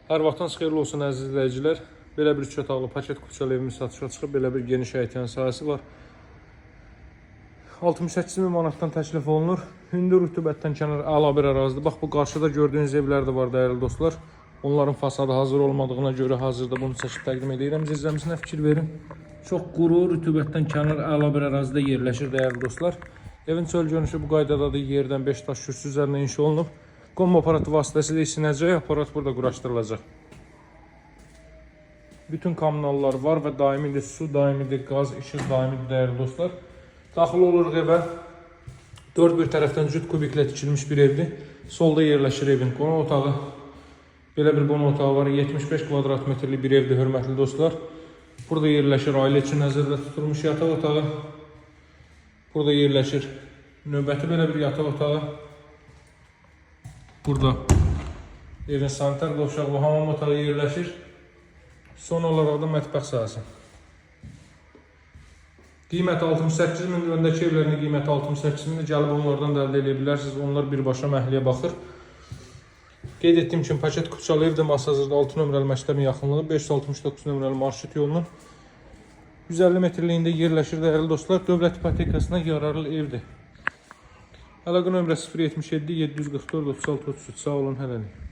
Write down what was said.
Hər vaxtınız xeyirli olsun əziz izləyicilər. Belə bir 3 otaqlı paket kupçalı evimiz satışa çıxıb. Belə bir geniş həyətyan sahəsi var. 68 min manatdan təklif olunur. Hündür rütubətdən kənar əla bir ərazidir. Bax, bu qarşıda gördüyünüz evlər də var dəyərli dostlar. Onların fasadı hazır olmadığına görə hazırda bunu çəkib təqdim edirəm. İzləməsinə fikir verin. Çox quru, rütubətdən kənar əla bir ərazidə yerləşir dəyərli dostlar. Evin çöl görünüşü bu qaydadadır. Yerdən 5 daş kürsü üzərinə inşa olunub. Qom aparatı vasitəsilə isinəcək, aparat burada quraşdırılacaq. Bütün kommunallar var və daimidir, su daimidir, qaz, işıq daimidir dəyərli dostlar. Daxil oluruq evə. 4 bir tərəfdən cüt kubiklə tikilmiş bir evdir. Solda yerləşir evin qonaq otağı. Belə bir qonaq otağı var. 75 kvadrat metrlik bir evdir, hörmətli dostlar. Burada yerləşir ailə üçün nəzərdə tutulmuş yataq otağı. Burada yerləşir növbəti belə bir yataq otağı. Burada evin sanitar qovşağı və hamam otağı yerləşir. Son olaraq da mətbəx sahəsi. Qiymət 68 min, öndəki evlərin qiyməti 68 min. Gəlib onlardan da əldə edə bilərsiniz. Onlar birbaşa məhliyə baxır. Qeyd etdiyim kimi paket kupçalı evdir. Masazırda 6 nömrəli məktəbin yaxınlığı, 569 nömrəli marşrut yolunun 150 metrliyində yerləşir dəyərli dostlar. Dövlət ipotekasına yararlı evdir. Əlaqə nömrə 077 744 36 33. Sağ olun, hələlik.